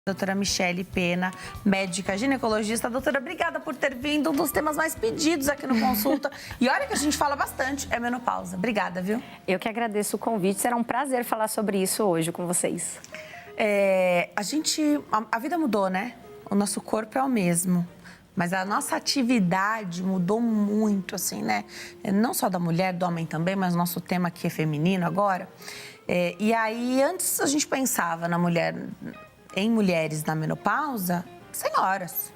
Doutora Michele Pena, médica ginecologista. Doutora, obrigada por ter vindo. Um dos temas mais pedidos aqui no Consulta. E olha que a gente fala bastante, é menopausa. Obrigada, viu? Eu que agradeço o convite. Será um prazer falar sobre isso hoje com vocês. A vida mudou, né? O nosso corpo é o mesmo. Mas a nossa atividade mudou muito, assim, né? Não só da mulher, do homem também, mas o nosso tema aqui é feminino agora. E aí, antes a gente pensava em mulheres na menopausa, senhoras.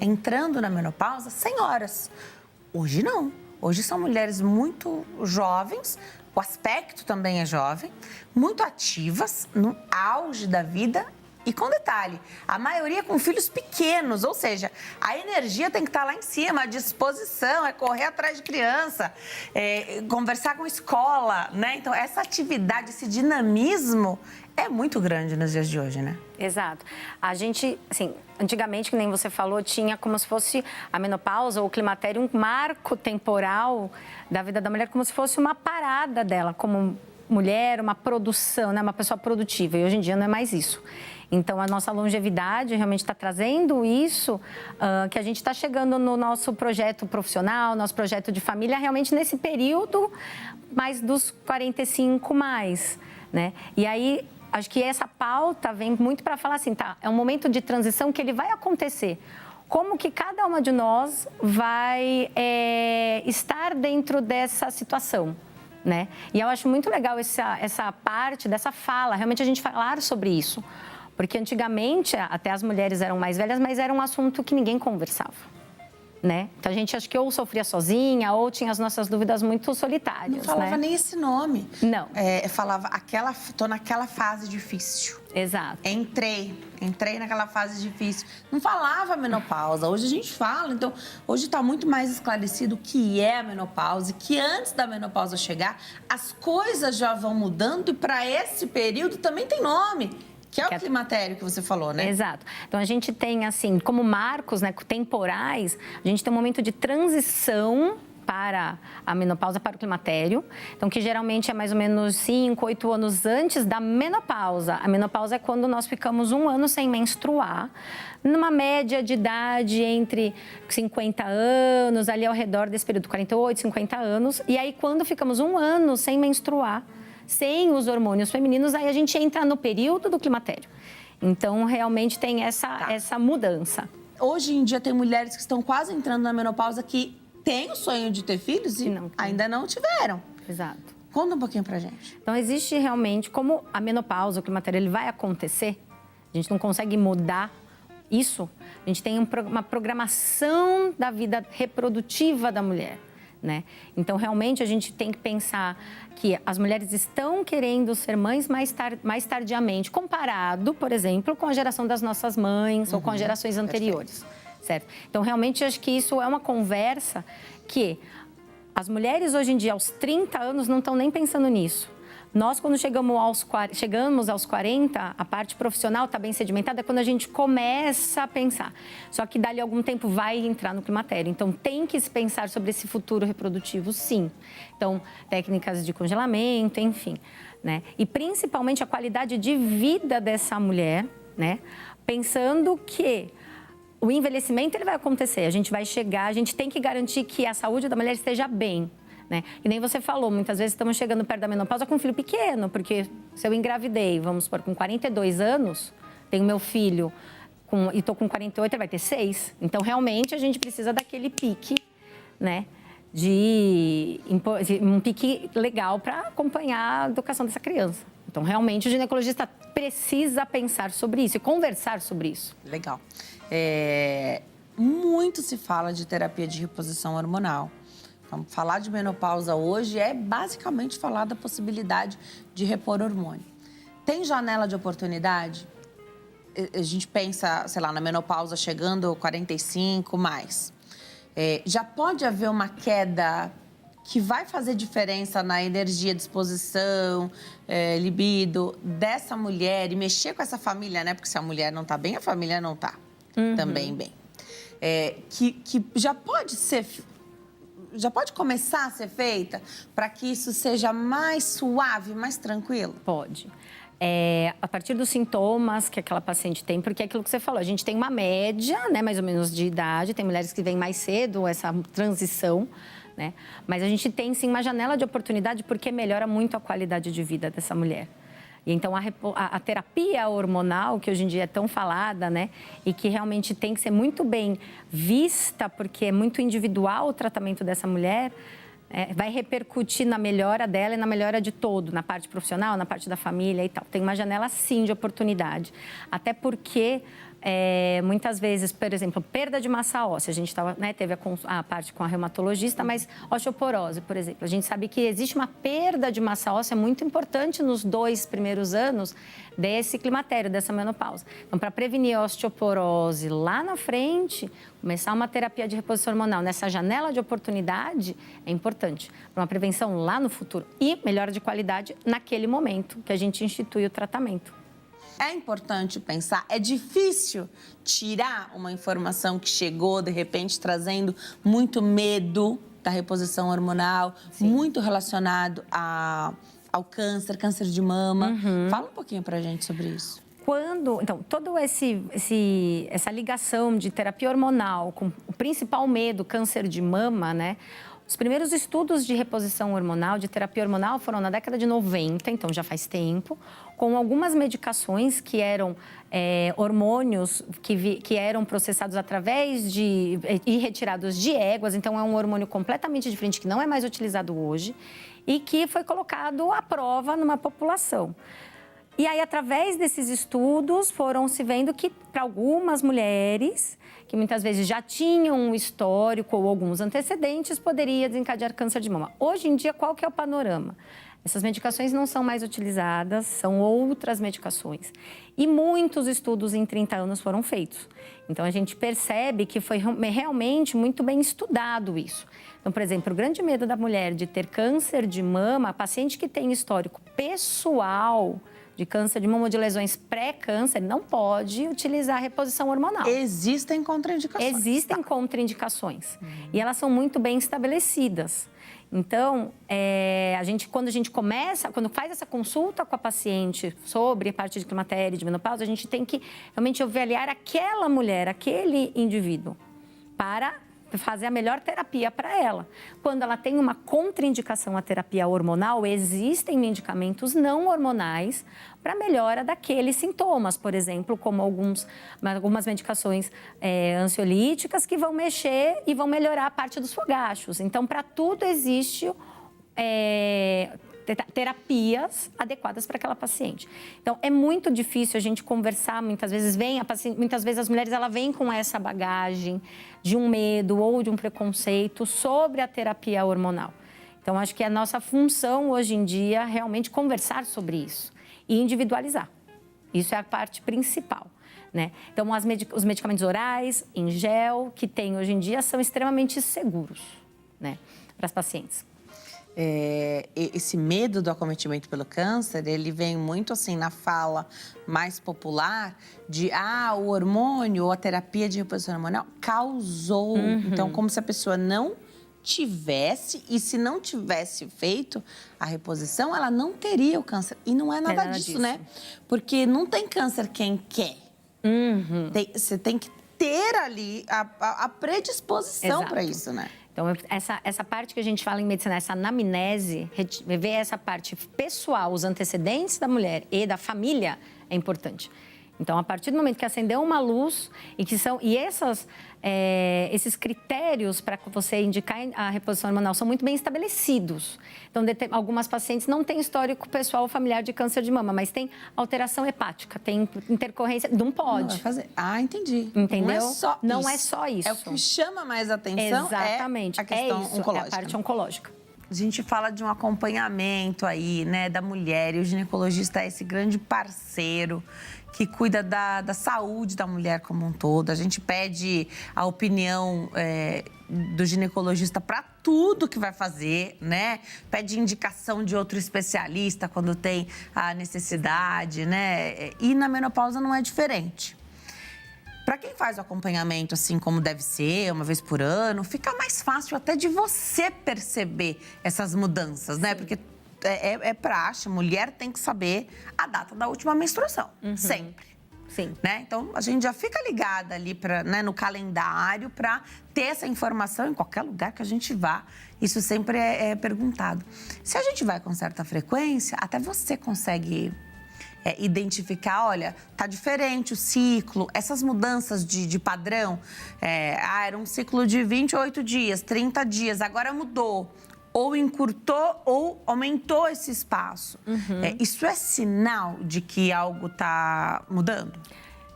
Entrando na menopausa, senhoras. Hoje não. Hoje são mulheres muito jovens, o aspecto também é jovem, muito ativas, no auge da vida. E com detalhe, a maioria com filhos pequenos, ou seja, a energia tem que estar lá em cima, a disposição, é correr atrás de criança, conversar com escola, né? Então, essa atividade, esse dinamismo é muito grande nos dias de hoje, né? Exato. A gente, assim, antigamente, que nem você falou, tinha como se fosse a menopausa ou o climatério um marco temporal da vida da mulher, como se fosse uma parada dela, como mulher, uma produção, né? Uma pessoa produtiva. E hoje em dia não é mais isso. Então, a nossa longevidade realmente está trazendo isso, que a gente está chegando no nosso projeto profissional, nosso projeto de família, realmente nesse período mais dos 45 mais, né? E aí, acho que essa pauta vem muito para falar assim, tá, é um momento de transição que ele vai acontecer. Como que cada uma de nós vai estar dentro dessa situação, né? E eu acho muito legal essa parte dessa fala, realmente a gente falar sobre isso. Porque antigamente, até as mulheres eram mais velhas, mas era um assunto que ninguém conversava, né? Então, a gente acho que ou sofria sozinha, ou tinha as nossas dúvidas muito solitárias, não falava, né? nem esse nome. Não. Falava, tô naquela fase difícil. Exato. Entrei naquela fase difícil. Não falava menopausa, hoje a gente fala. Então, hoje está muito mais esclarecido o que é a menopausa, e que antes da menopausa chegar, as coisas já vão mudando e para esse período também tem nome. Que é o climatério que você falou, né? Exato. Então, a gente tem, assim, como marcos, né, temporais, a gente tem um momento de transição para a menopausa, para o climatério. Então, que geralmente é mais ou menos 5, 8 anos antes da menopausa. A menopausa é quando nós ficamos 1 ano sem menstruar, numa média de idade entre 50 anos, ali ao redor desse período, 48, 50 anos. E aí, quando ficamos 1 ano sem menstruar, sem os hormônios femininos, aí a gente entra no período do climatério. Então, realmente tem essa mudança. Hoje em dia tem mulheres que estão quase entrando na menopausa que têm o sonho de ter filhos e ainda não tiveram. Exato. Conta um pouquinho pra gente. Então, existe realmente, como a menopausa, o climatério, ele vai acontecer, a gente não consegue mudar isso, a gente tem uma programação da vida reprodutiva da mulher. Né? Então, realmente, a gente tem que pensar que as mulheres estão querendo ser mães mais tardiamente, comparado, por exemplo, com a geração das nossas mães ou com as gerações anteriores, certo? Então, realmente, acho que isso é uma conversa que as mulheres, hoje em dia, aos 30 anos, não estão nem pensando nisso. Nós, quando chegamos aos 40, a parte profissional está bem sedimentada, é quando a gente começa a pensar. Só que dali a algum tempo vai entrar no climatério. Então, tem que se pensar sobre esse futuro reprodutivo, sim. Então, técnicas de congelamento, enfim, né? E principalmente a qualidade de vida dessa mulher, né? Pensando que o envelhecimento ele vai acontecer, a gente vai chegar, a gente tem que garantir que a saúde da mulher esteja bem. Né? E nem você falou, muitas vezes estamos chegando perto da menopausa com um filho pequeno, porque se eu engravidei, vamos supor, com 42 anos, tenho meu filho e estou com 48, ele vai ter 6. Então, realmente, a gente precisa daquele pique, né? De um pique legal para acompanhar a educação dessa criança. Então, realmente, o ginecologista precisa pensar sobre isso e conversar sobre isso. Legal. Muito se fala de terapia de reposição hormonal. Então, falar de menopausa hoje é basicamente falar da possibilidade de repor hormônio. Tem janela de oportunidade? A gente pensa, sei lá, na menopausa chegando 45 mais. Já pode haver uma queda que vai fazer diferença na energia, disposição, libido dessa mulher e mexer com essa família, né? Porque se a mulher não tá bem, a família não tá também bem. Que já pode começar a ser feita para que isso seja mais suave, mais tranquilo? Pode. A partir dos sintomas que aquela paciente tem, porque é aquilo que você falou, a gente tem uma média, né, mais ou menos de idade, tem mulheres que vêm mais cedo, essa transição, né? Mas a gente tem, sim, uma janela de oportunidade porque melhora muito a qualidade de vida dessa mulher. E então, a terapia hormonal, que hoje em dia é tão falada, né? E que realmente tem que ser muito bem vista, porque é muito individual o tratamento dessa mulher, vai repercutir na melhora dela e na melhora de todo, na parte profissional, na parte da família e tal. Tem uma janela, sim, de oportunidade. Até porque, muitas vezes, por exemplo, perda de massa óssea. A gente teve a parte com a reumatologista, mas osteoporose, por exemplo. A gente sabe que existe uma perda de massa óssea muito importante nos 2 primeiros anos desse climatério, dessa menopausa. Então, para prevenir a osteoporose lá na frente, começar uma terapia de reposição hormonal nessa janela de oportunidade é importante para uma prevenção lá no futuro e melhora de qualidade naquele momento que a gente institui o tratamento. É importante pensar, é difícil tirar uma informação que chegou, de repente, trazendo muito medo da reposição hormonal, sim, muito relacionado ao câncer de mama. Fala um pouquinho pra gente sobre isso. Então, toda essa ligação de terapia hormonal com o principal medo, câncer de mama, né? Os primeiros estudos de reposição hormonal, de terapia hormonal, foram na década de 90, então já faz tempo, com algumas medicações que eram hormônios que eram processados através e retirados de éguas, então é um hormônio completamente diferente, que não é mais utilizado hoje, e que foi colocado à prova numa população. E aí, através desses estudos, foram se vendo que, para algumas mulheres, que muitas vezes já tinham um histórico ou alguns antecedentes, poderia desencadear câncer de mama. Hoje em dia, qual que é o panorama? Essas medicações não são mais utilizadas, são outras medicações. E muitos estudos em 30 anos foram feitos. Então, a gente percebe que foi realmente muito bem estudado isso. Então, por exemplo, o grande medo da mulher de ter câncer de mama, a paciente que tem histórico pessoal de câncer de mama ou de lesões pré-câncer, não pode utilizar reposição hormonal. Existem contraindicações. Existem contraindicações. E elas são muito bem estabelecidas. Então, quando faz essa consulta com a paciente sobre a parte de climatério e de menopausa, a gente tem que realmente avaliar aquela mulher, aquele indivíduo, para fazer a melhor terapia para ela. Quando ela tem uma contraindicação à terapia hormonal, existem medicamentos não hormonais para melhora daqueles sintomas, por exemplo, como algumas medicações ansiolíticas que vão mexer e vão melhorar a parte dos fogachos. Então, para tudo existe terapias adequadas para aquela paciente. Então, é muito difícil a gente conversar, muitas vezes as mulheres vêm com essa bagagem de um medo ou de um preconceito sobre a terapia hormonal. Então, acho que a nossa função hoje em dia é realmente conversar sobre isso e individualizar. Isso é a parte principal, né? Então, os medicamentos orais, em gel, que tem hoje em dia, são extremamente seguros, né, para as pacientes. Esse medo do acometimento pelo câncer, ele vem muito assim na fala mais popular de o hormônio ou a terapia de reposição hormonal causou. Então, como se a pessoa não tivesse, e se não tivesse feito a reposição, ela não teria o câncer. E não é nada disso, né? Porque não tem câncer quem quer. Você tem que ter ali a predisposição para isso, né? Então, essa parte que a gente fala em medicina, essa anamnese, ver essa parte pessoal, os antecedentes da mulher e da família é importante. Então, a partir do momento que acendeu uma luz esses critérios para você indicar a reposição hormonal são muito bem estabelecidos. Então, algumas pacientes não têm histórico pessoal ou familiar de câncer de mama, mas tem alteração hepática, tem intercorrência, não pode. Não vai fazer. Entendi. Entendeu? Não é só isso. É o que chama mais atenção. Exatamente. É a questão oncológica. É a parte oncológica. A gente fala de um acompanhamento aí, né, da mulher, e o ginecologista é esse grande parceiro que cuida da saúde da mulher como um todo. A gente pede a opinião do ginecologista para tudo que vai fazer, né? Pede indicação de outro especialista quando tem a necessidade, né? E na menopausa não é diferente. Para quem faz o acompanhamento assim como deve ser, uma vez por ano, fica mais fácil até de você perceber essas mudanças, né? Porque é praxe, mulher tem que saber a data da última menstruação, sempre. Sim. Né? Então, a gente já fica ligada ali no calendário para ter essa informação em qualquer lugar que a gente vá. Isso sempre é perguntado. Se a gente vai com certa frequência, até você consegue identificar, olha, tá diferente o ciclo, essas mudanças de padrão. Era um ciclo de 28 dias, 30 dias, agora mudou. Ou encurtou ou aumentou esse espaço. Isso é sinal de que algo está mudando?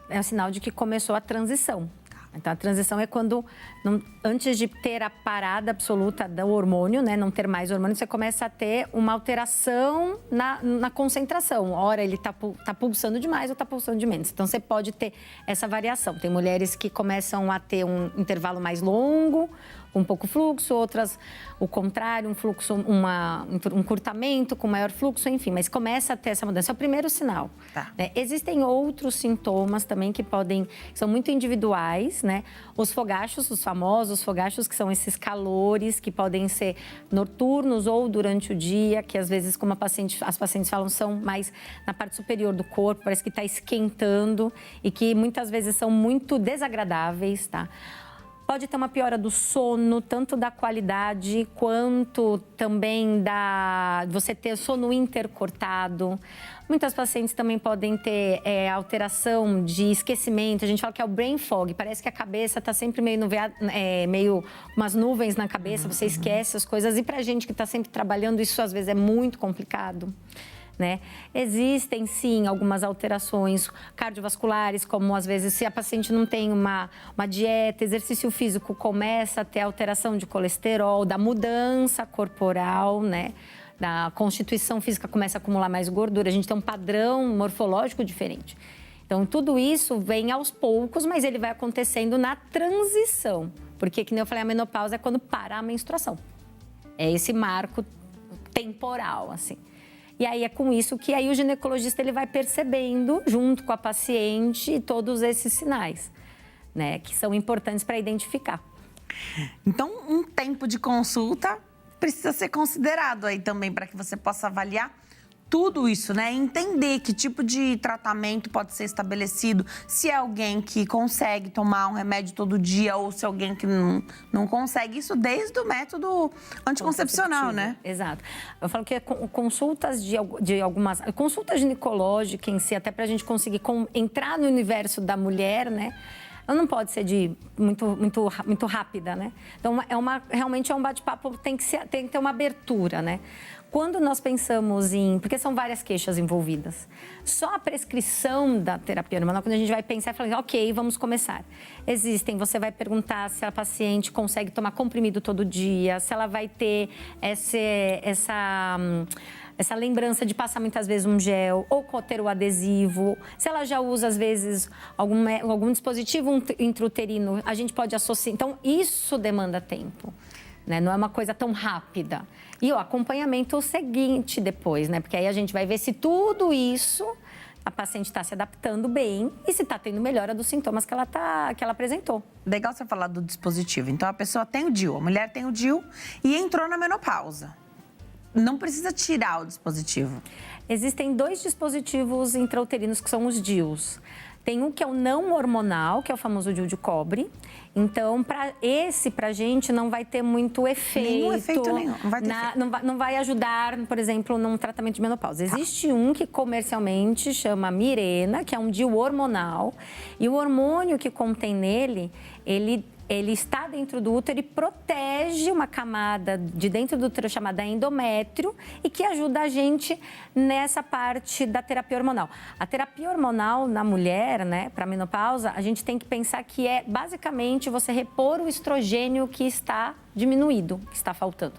É um sinal de que começou a transição. Então, a transição é quando, antes de ter a parada absoluta do hormônio, né, não ter mais hormônio, você começa a ter uma alteração na concentração. Ora, ele está pulsando demais ou está pulsando de menos. Então, você pode ter essa variação. Tem mulheres que começam a ter um intervalo mais longo, com pouco fluxo, outras o contrário, um fluxo, um encurtamento com maior fluxo, enfim, mas começa a ter essa mudança. É o primeiro sinal. Tá. Né? Existem outros sintomas também que são muito individuais, né? Os fogachos, os famosos fogachos, que são esses calores que podem ser noturnos ou durante o dia, que às vezes, como as pacientes falam, são mais na parte superior do corpo, parece que está esquentando e que muitas vezes são muito desagradáveis, tá? Pode ter uma piora do sono, tanto da qualidade quanto também você ter sono intercortado. Muitas pacientes também podem ter alteração de esquecimento. A gente fala que é o brain fog. Parece que a cabeça está sempre meio umas nuvens na cabeça. Você esquece as coisas. E para a gente que está sempre trabalhando, isso às vezes é muito complicado. Né? Existem, sim, algumas alterações cardiovasculares, como às vezes se a paciente não tem uma dieta, exercício físico, começa a ter alteração de colesterol, da mudança corporal, né? Da constituição física começa a acumular mais gordura, a gente tem um padrão morfológico diferente. Então, tudo isso vem aos poucos, mas ele vai acontecendo na transição. Porque, que nem eu falei, a menopausa é quando para a menstruação. É esse marco temporal, assim. E aí é com isso que aí o ginecologista ele vai percebendo, junto com a paciente, todos esses sinais, né, que são importantes para identificar. Então, um tempo de consulta precisa ser considerado aí também para que você possa avaliar tudo isso, né? Entender que tipo de tratamento pode ser estabelecido, se é alguém que consegue tomar um remédio todo dia ou se é alguém que não consegue. Isso desde o método anticoncepcional, né? Exato. Eu falo que consultas de algumas... Consulta ginecológica em si, até para a gente conseguir entrar no universo da mulher, né? Ela não pode ser muito rápida, né? Então, realmente é um bate-papo, tem que ter uma abertura, né? Quando nós pensamos porque são várias queixas envolvidas, só a prescrição da terapia hormonal, quando a gente vai pensar e falar, ok, vamos começar. Você vai perguntar se a paciente consegue tomar comprimido todo dia, se ela vai ter essa lembrança de passar muitas vezes um gel ou ter o adesivo, se ela já usa às vezes algum dispositivo intrauterino, a gente pode associar. Então, isso demanda tempo. Né? Não é uma coisa tão rápida. E o acompanhamento seguinte depois, né? Porque aí a gente vai ver se tudo isso a paciente está se adaptando bem e se está tendo melhora dos sintomas que ela apresentou. Legal você falar do dispositivo. Então, a pessoa tem o DIU, a mulher tem o DIU e entrou na menopausa. Não precisa tirar o dispositivo. Existem 2 dispositivos intrauterinos que são os DIUs. Tem um que é o não hormonal, que é o famoso DIU de cobre. Então, pra gente não vai ter muito efeito. Nenhum efeito nenhum. Não vai ter efeito. Não vai ajudar, por exemplo, num tratamento de menopausa. Existe um que comercialmente chama Mirena, que é um DIU hormonal. E o hormônio que contém nele, ele está dentro do útero e protege uma camada de dentro do útero chamada endométrio e que ajuda a gente nessa parte da terapia hormonal. A terapia hormonal na mulher, né, para menopausa, a gente tem que pensar que é basicamente você repor o estrogênio que está diminuído, que está faltando.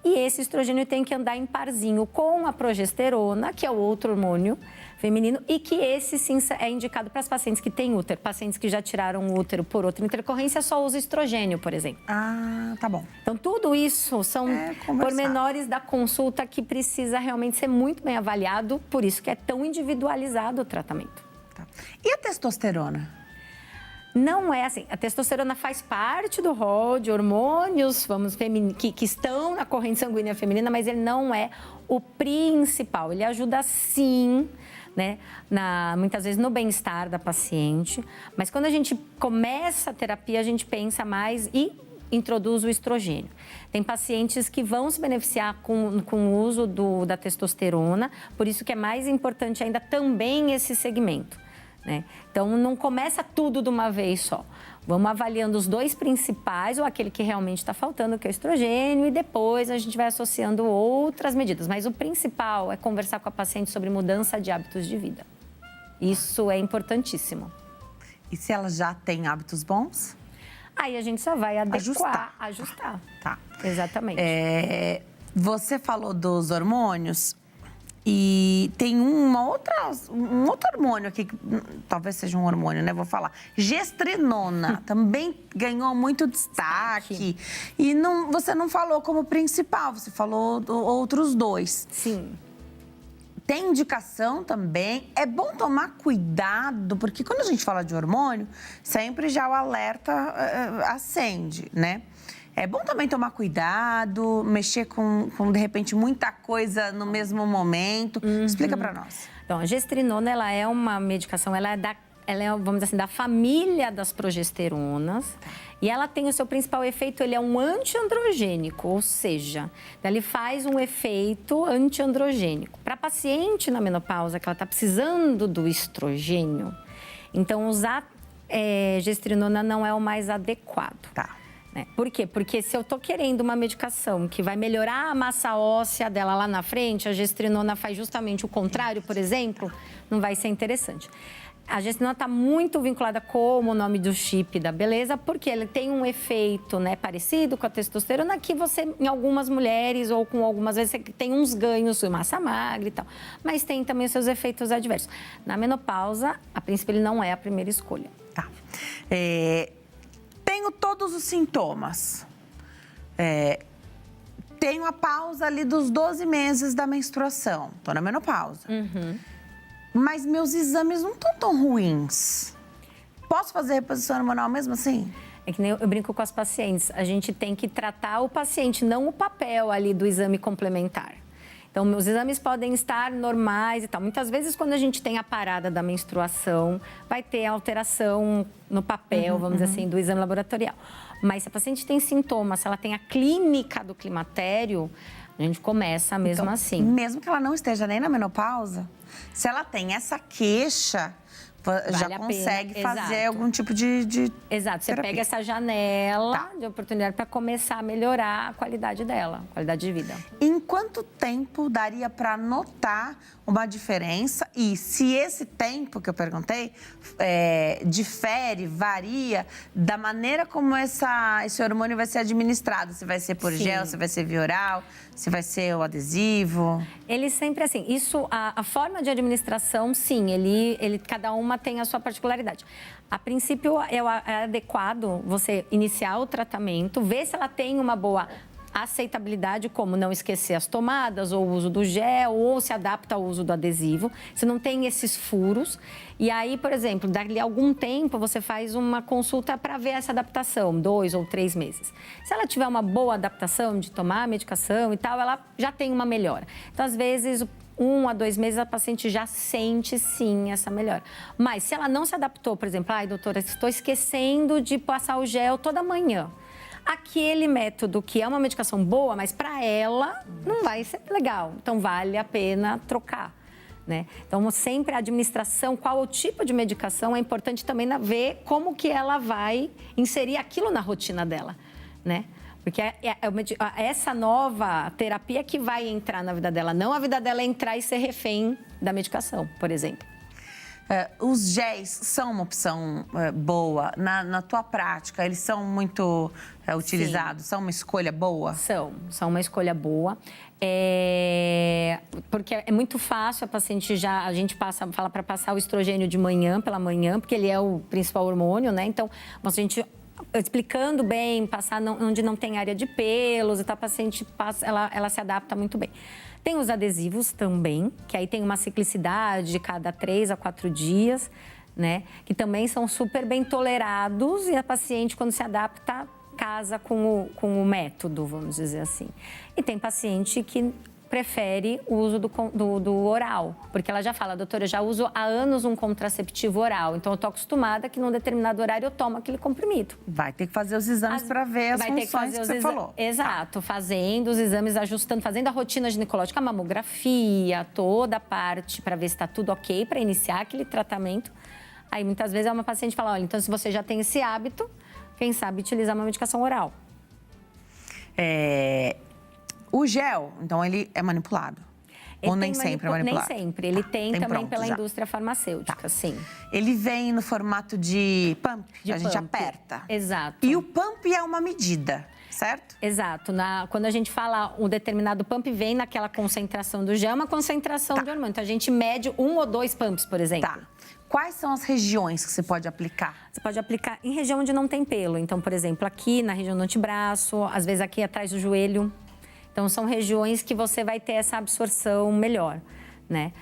E esse estrogênio tem que andar em parzinho com a progesterona, que é o outro hormônio feminino, e que esse sim é indicado para as pacientes que têm útero. Pacientes que já tiraram o útero por outra intercorrência só usa estrogênio, por exemplo. Ah, tá bom. Então, tudo isso são pormenores da consulta que precisa realmente ser muito bem avaliado, por isso que é tão individualizado o tratamento. Tá. E a testosterona? Não é assim. A testosterona faz parte do rol de hormônios, que estão na corrente sanguínea feminina, mas ele não é o principal. Ele ajuda sim, né, muitas vezes no bem-estar da paciente, mas quando a gente começa a terapia, a gente pensa mais e introduz o estrogênio. Tem pacientes que vão se beneficiar com o uso da testosterona, por isso que é mais importante ainda também esse segmento, né? Então, não começa tudo de uma vez só. Vamos avaliando os dois principais, ou aquele que realmente está faltando, que é o estrogênio, e depois a gente vai associando outras medidas. Mas o principal é conversar com a paciente sobre mudança de hábitos de vida. Isso é importantíssimo. E se ela já tem hábitos bons? Aí a gente só vai ajustar. Tá. Exatamente. Você falou dos hormônios e tem um outro hormônio aqui, que talvez seja um hormônio, né? Vou falar. Gestrinona também ganhou muito destaque. E você não falou como principal, você falou outros dois. Sim. Tem indicação também. É bom tomar cuidado, porque quando a gente fala de hormônio, sempre já o alerta acende, né? É bom também tomar cuidado, mexer com de repente, muita coisa no mesmo momento. Explica pra nós. Então, a gestrinona, ela é uma medicação, ela é, vamos dizer assim, da família das progesteronas. E ela tem o seu principal efeito, ele é um antiandrogênico, ou seja, ele faz um efeito antiandrogênico. Para a paciente na menopausa, que ela está precisando do estrogênio, então usar gestrinona não é o mais adequado. Tá. Por quê? Porque se eu estou querendo uma medicação que vai melhorar a massa óssea dela lá na frente, a gestrinona faz justamente o contrário, por exemplo, não vai ser interessante. A gestrinona está muito vinculada como o nome do chip da beleza, porque ele tem um efeito, né, parecido com a testosterona, que você, em algumas mulheres ou com algumas vezes, você tem uns ganhos de massa magra e tal. Mas tem também os seus efeitos adversos. Na menopausa, a princípio, ele não é a primeira escolha. Tá. Tenho todos os sintomas. Tenho a pausa ali dos 12 meses da menstruação. Tô na menopausa. Mas meus exames não estão tão ruins. Posso fazer reposição hormonal mesmo assim? É que nem eu brinco com as pacientes. A gente tem que tratar o paciente, não o papel ali do exame complementar. Então, os exames podem estar normais e tal. Muitas vezes, quando a gente tem a parada da menstruação, vai ter alteração no papel, vamos dizer assim, do exame laboratorial. Mas se a paciente tem sintomas, se ela tem a clínica do climatério, a gente começa mesmo então, assim. Mesmo que ela não esteja nem na menopausa, se ela tem essa queixa, já consegue fazer algum tipo de Exato, você terapia. pega essa janela de oportunidade para começar a melhorar a qualidade dela, a qualidade de vida. Em quanto tempo daria para notar uma diferença? E se esse tempo que eu perguntei difere, varia da maneira como esse hormônio vai ser administrado? Se vai ser por gel, se vai ser via oral, se vai ser o adesivo? Ele sempre assim, a forma de administração, sim, cada uma tem a sua particularidade. A princípio, é adequado você iniciar o tratamento, ver se ela tem uma boa aceitabilidade, como não esquecer as tomadas, ou o uso do gel, ou se adapta ao uso do adesivo. Se não tem esses furos. E aí, por exemplo, dali a algum tempo, você faz uma consulta para ver essa adaptação, 2 ou 3 meses. Se ela tiver uma boa adaptação de tomar a medicação e tal, ela já tem uma melhora. Então, às vezes, 1 a 2 meses, a paciente já sente, sim, essa melhora. Mas se ela não se adaptou, por exemplo, doutora, estou esquecendo de passar o gel toda manhã. Aquele método que é uma medicação boa, mas para ela não vai ser legal. Então, vale a pena trocar, né? Então, sempre a administração, qual o tipo de medicação, é importante também ver como que ela vai inserir aquilo na rotina dela, né? Porque essa nova terapia que vai entrar na vida dela, não a vida dela entrar e ser refém da medicação, por exemplo. Os géis são uma opção boa? Na tua prática, eles são muito utilizados? Sim. São uma escolha boa? São uma escolha boa. Porque é muito fácil, a gente fala para passar o estrogênio de manhã, pela manhã, porque ele é o principal hormônio, né? Então, a gente explicando bem, passar onde não tem área de pelos, então a paciente ela se adapta muito bem. Tem os adesivos também, que aí tem uma ciclicidade de cada 3 a 4 dias, né? Que também são super bem tolerados e a paciente, quando se adapta, casa com o método, vamos dizer assim. E tem paciente que prefere o uso do oral, porque ela já fala, doutora, eu já uso há anos um contraceptivo oral, então eu tô acostumada que num determinado horário eu tomo aquele comprimido. Vai ter que fazer os exames para ver as funções que você falou. Exato, fazendo os exames, ajustando, fazendo a rotina ginecológica, a mamografia, toda a parte para ver se está tudo ok para iniciar aquele tratamento. Aí muitas vezes uma paciente fala, olha, então se você já tem esse hábito, quem sabe utilizar uma medicação oral. O gel, então, ele é manipulado? Ou nem sempre é manipulado? Nem sempre. Ele tem também pela indústria farmacêutica, sim. Ele vem no formato de pump, a gente aperta. Exato. E o pump é uma medida, certo? Exato. Quando a gente fala um determinado pump, vem naquela concentração do gel, uma concentração de hormônio. Então, a gente mede 1 ou 2 pumps, por exemplo. Tá. Quais são as regiões que você pode aplicar? Você pode aplicar em região onde não tem pelo. Então, por exemplo, aqui na região do antebraço, às vezes aqui atrás do joelho. Então, são regiões que você vai ter essa absorção melhor, né?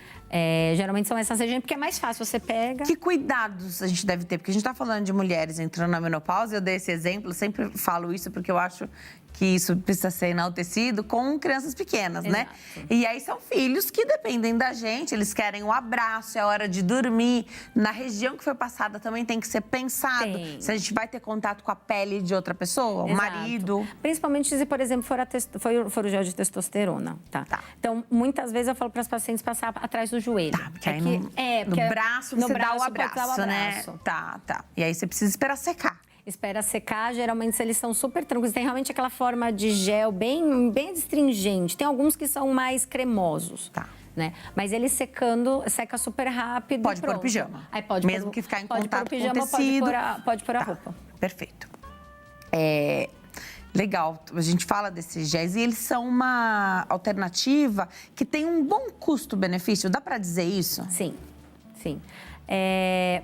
Geralmente são essas regiões, porque é mais fácil, você pega... Que cuidados a gente deve ter? Porque a gente está falando de mulheres entrando na menopausa, eu dei esse exemplo, sempre falo isso porque eu acho que isso precisa ser enaltecido com crianças pequenas, né? E aí são filhos que dependem da gente, eles querem o abraço, é hora de dormir. Na região que foi passada também tem que ser pensado se a gente vai ter contato com a pele de outra pessoa, o marido. Principalmente se, por exemplo, for o gel de testosterona, tá? Então, muitas vezes eu falo para as pacientes passar atrás do joelho. Tá, porque aí no braço você dá o abraço, né? Tá. E aí você precisa esperar secar. Espera secar, geralmente eles são super tranquilos. Tem realmente aquela forma de gel bem astringente. Tem alguns que são mais cremosos. Tá. Né? Mas ele secando, seca super rápido. Pode pôr pijama. Aí pode mesmo que ficar em contato com o tecido. Pode pôr a roupa. Perfeito. Legal, a gente fala desses géis e eles são uma alternativa que tem um bom custo-benefício. Dá para dizer isso? Sim.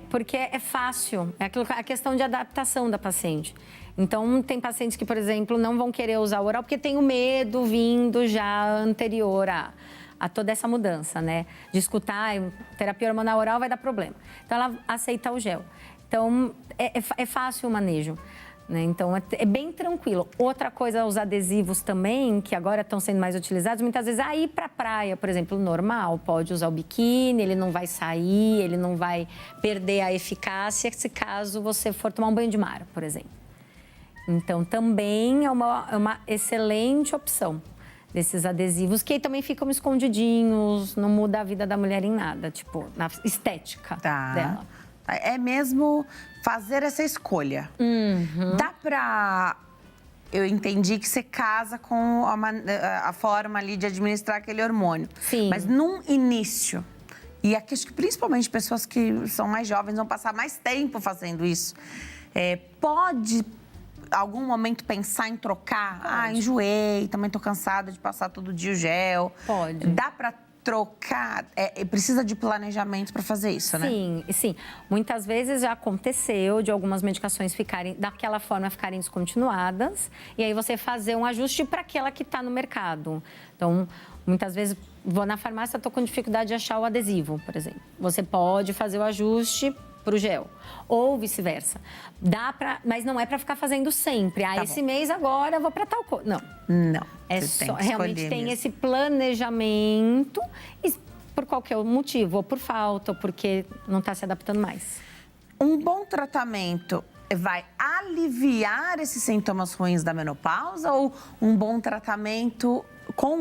Porque é fácil, a questão de adaptação da paciente. Então, tem pacientes que, por exemplo, não vão querer usar o oral porque tem o medo vindo já anterior a toda essa mudança, né? De escutar, terapia hormonal oral vai dar problema. Então, ela aceita o gel. Então, é fácil o manejo. Né? Então, é bem tranquilo. Outra coisa, os adesivos também, que agora estão sendo mais utilizados, muitas vezes, ir para a praia, por exemplo, normal, pode usar o biquíni, ele não vai sair, ele não vai perder a eficácia, se caso você for tomar um banho de mar, por exemplo. Então, também é uma excelente opção desses adesivos, que também ficam escondidinhos, não muda a vida da mulher em nada, tipo, na estética dela. É mesmo fazer essa escolha. Dá pra... Eu entendi que você casa com a forma ali de administrar aquele hormônio. Sim. Mas num início, e aqui acho que principalmente pessoas que são mais jovens vão passar mais tempo fazendo isso, pode, algum momento, pensar em trocar? Pode. Enjoei, também tô cansada de passar todo dia o gel. Pode. Dá pra trocar, precisa de planejamento para fazer isso, né? Sim. Muitas vezes já aconteceu de algumas medicações daquela forma, ficarem descontinuadas. E aí você fazer um ajuste para aquela que está no mercado. Então, muitas vezes, vou na farmácia, estou com dificuldade de achar o adesivo, por exemplo. Você pode fazer o ajuste para o gel, ou vice-versa. Mas não é para ficar fazendo sempre. Esse mês agora eu vou para tal coisa. Não. Realmente tem esse planejamento, por qualquer motivo, ou por falta, ou porque não está se adaptando mais. Um bom tratamento vai aliviar esses sintomas ruins da menopausa, ou com um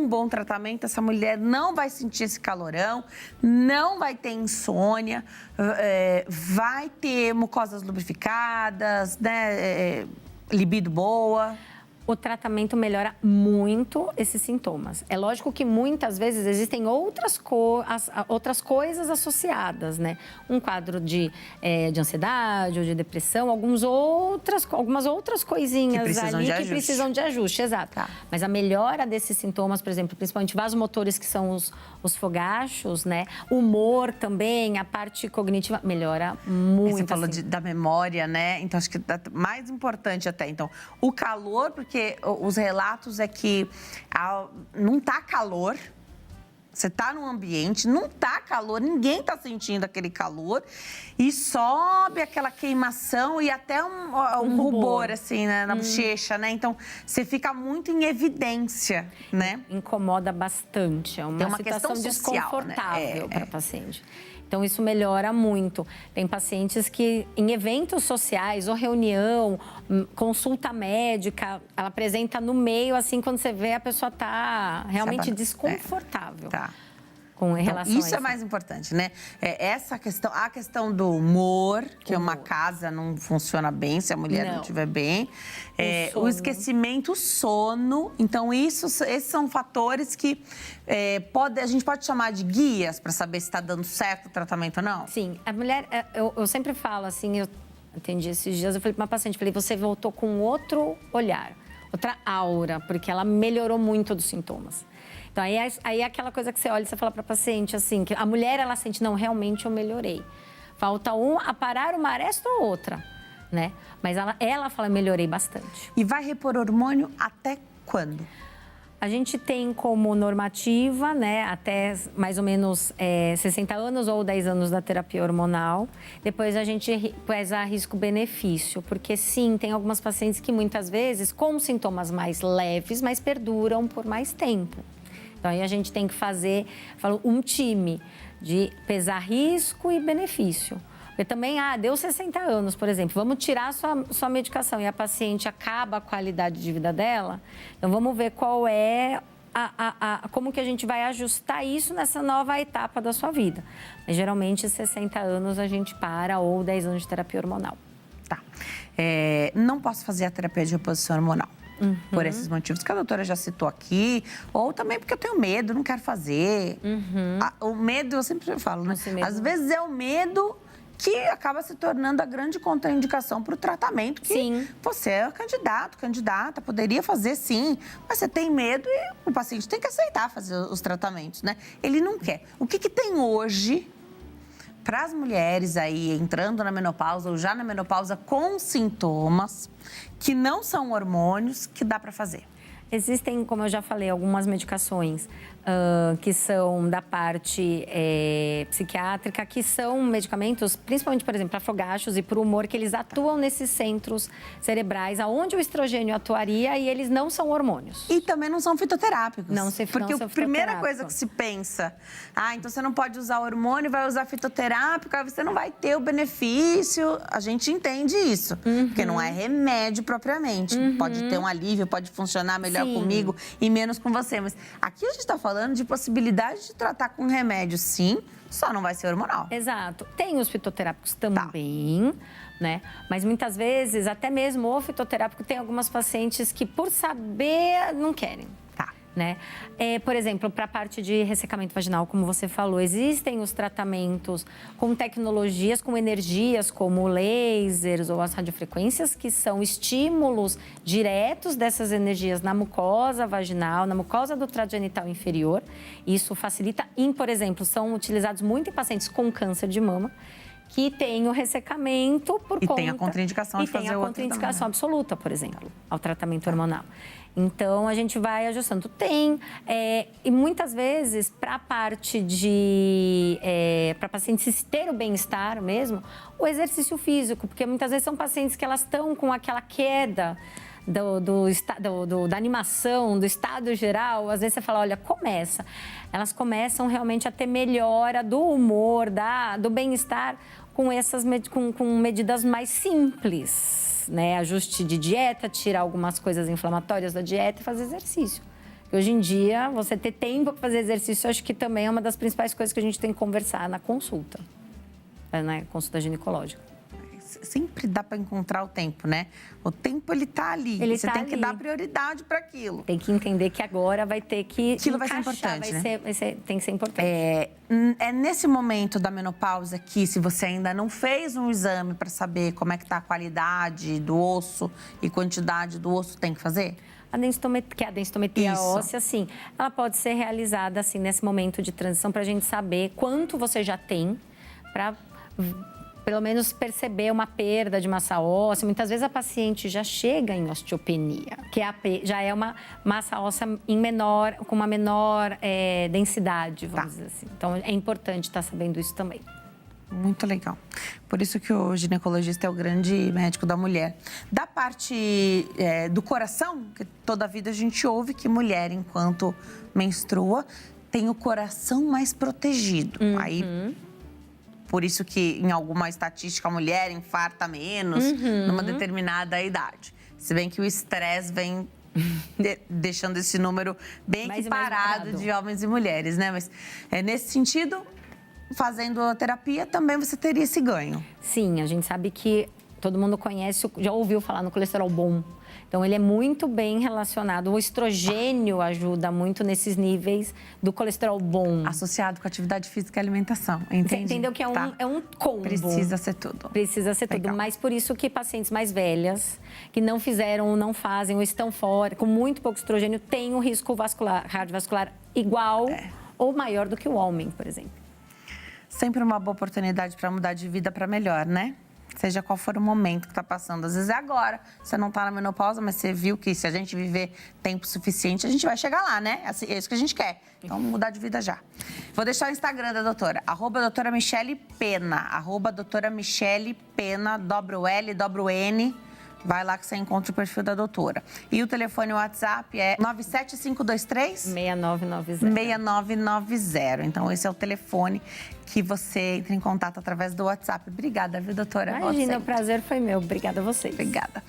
bom tratamento, essa mulher não vai sentir esse calorão, não vai ter insônia, vai ter mucosas lubrificadas, né, libido boa? O tratamento melhora muito esses sintomas. É lógico que muitas vezes existem outras coisas associadas, né? Um quadro de ansiedade ou de depressão, algumas outras coisinhas ali que precisam de ajuste, exato. Tá. Mas a melhora desses sintomas, por exemplo, principalmente vasomotores, que são os fogachos, né? Humor também, a parte cognitiva, melhora muito. Você falou da memória, né? Então, acho que mais importante até. Então, o calor, porque os relatos é que não tá calor, Você tá num ambiente, não tá calor, ninguém tá sentindo aquele calor e sobe aquela queimação e até um rubor, assim, né, na bochecha, né? Então, você fica muito em evidência, né? Incomoda bastante, é uma situação questão social, desconfortável para a paciente. Então, isso melhora muito. Tem pacientes que, em eventos sociais ou reunião, consulta médica, ela apresenta no meio, assim, quando você vê, a pessoa está realmente desconfortável. Tá. Com relação a isso é mais importante, né? Essa questão, a questão do humor, que uma casa não funciona bem se a mulher não estiver bem. O esquecimento, o sono. Então, esses são fatores que a gente pode chamar de guias para saber se está dando certo o tratamento ou não? Sim, a mulher, eu sempre falo assim, eu atendi esses dias, eu falei para uma paciente, você voltou com outro olhar, outra aura, porque ela melhorou muito dos sintomas. Então, aí é aquela coisa que você olha e você fala para a paciente, assim, que a mulher, ela sente, não, realmente eu melhorei. Falta aparar uma aresta ou outra, né? Mas ela fala, melhorei bastante. E vai repor hormônio até quando? A gente tem como normativa, né, até mais ou menos 60 anos ou 10 anos da terapia hormonal. Depois a gente pesa risco-benefício, porque sim, tem algumas pacientes que muitas vezes, com sintomas mais leves, mas perduram por mais tempo. Então, aí a gente tem que fazer um time de pesar risco e benefício. Porque também, deu 60 anos, por exemplo, vamos tirar sua medicação e a paciente acaba a qualidade de vida dela, então vamos ver qual é como que a gente vai ajustar isso nessa nova etapa da sua vida. Mas, geralmente, 60 anos a gente para ou 10 anos de terapia hormonal. Tá. Não posso fazer a terapia de reposição hormonal. Por esses motivos que a doutora já citou aqui, ou também porque eu tenho medo, não quero fazer. O medo, eu sempre falo, né? Às vezes é o medo que acaba se tornando a grande contraindicação para o tratamento que você é candidata, poderia fazer sim, mas você tem medo e o paciente tem que aceitar fazer os tratamentos, né? Ele não quer. O que tem hoje para as mulheres aí entrando na menopausa ou já na menopausa com sintomas que não são hormônios, que dá para fazer? Existem, como eu já falei, algumas medicações que são da parte psiquiátrica, que são medicamentos, principalmente, por exemplo, para fogachos e para o humor, que eles atuam nesses centros cerebrais, onde o estrogênio atuaria e eles não são hormônios. E também não são fitoterápicos. Porque a primeira coisa que se pensa, então você não pode usar hormônio, vai usar fitoterápico, aí você não vai ter o benefício. A gente entende isso, porque não é remédio propriamente. Pode ter um alívio, pode funcionar melhor comigo e menos com você. Mas aqui a gente está falando de possibilidade de tratar com remédio, sim, só não vai ser hormonal. Exato. Tem os fitoterápicos também, né? Mas muitas vezes, até mesmo o fitoterápico, tem algumas pacientes que, por saber, não querem. Né? Por exemplo, para a parte de ressecamento vaginal, como você falou, existem os tratamentos com tecnologias, com energias como lasers ou as radiofrequências, que são estímulos diretos dessas energias na mucosa vaginal, na mucosa do trato genital inferior. Isso facilita, por exemplo, são utilizados muito em pacientes com câncer de mama, que tem o ressecamento por conta... E tem a contraindicação de fazer o outro. E tem a contraindicação absoluta, por exemplo, ao tratamento hormonal. Então, a gente vai ajustando. E muitas vezes, para a parte de... para pacientes ter o bem-estar mesmo, o exercício físico, porque muitas vezes são pacientes que elas estão com aquela queda da animação, do estado geral. Às vezes você fala, olha, começa. Elas começam realmente a ter melhora do humor, do bem-estar com medidas mais simples, né? Ajuste de dieta, tirar algumas coisas inflamatórias da dieta e fazer exercício. Hoje em dia, você ter tempo para fazer exercício, acho que também é uma das principais coisas que a gente tem que conversar na consulta, na consulta ginecológica. Sempre dá para encontrar o tempo, né? O tempo, ele tá ali. Você tem que dar prioridade para aquilo. Tem que entender que agora vai ter que aquilo vai ser importante, né? Tem que ser importante. É nesse momento da menopausa que, se você ainda não fez um exame para saber como é que tá a qualidade do osso e quantidade do osso, tem que fazer? A densitometria óssea, sim, ela pode ser realizada assim nesse momento de transição para a gente saber quanto você já tem para pelo menos perceber uma perda de massa óssea. Muitas vezes a paciente já chega em osteopenia, que já é uma massa óssea com uma menor densidade, vamos dizer assim. Então, é importante estar sabendo isso também. Muito legal. Por isso que o ginecologista é o grande médico da mulher. Da parte do coração, que toda a vida a gente ouve que mulher, enquanto menstrua, tem o coração mais protegido. Aí, por isso que em alguma estatística a mulher infarta menos numa determinada idade. Se bem que o estresse vem deixando esse número bem equiparado de homens e mulheres, né? Mas nesse sentido, fazendo a terapia, também você teria esse ganho. Sim, a gente sabe que todo mundo conhece, já ouviu falar no colesterol bom. Então, ele é muito bem relacionado. O estrogênio ajuda muito nesses níveis do colesterol bom. Associado com atividade física e alimentação, entendi. Você entendeu que é um combo. Precisa ser tudo. Precisa ser tudo. Mas por isso que pacientes mais velhas, que não fizeram ou não fazem, ou estão fora, com muito pouco estrogênio, têm um risco cardiovascular igual ou maior do que o homem, por exemplo. Sempre uma boa oportunidade para mudar de vida para melhor, né? Seja qual for o momento que está passando. Às vezes é agora, você não está na menopausa, mas você viu que se a gente viver tempo suficiente, a gente vai chegar lá, né? É isso que a gente quer. Então, mudar de vida já. Vou deixar o Instagram da doutora, @doutora Michele Pena, @doutora Michele Pena, WL, Vai lá que você encontra o perfil da doutora. E o telefone WhatsApp é 97523 6990. Então, esse é o telefone que você entra em contato através do WhatsApp. Obrigada, viu, doutora? Imagina, o prazer foi meu. Obrigada a vocês. Obrigada.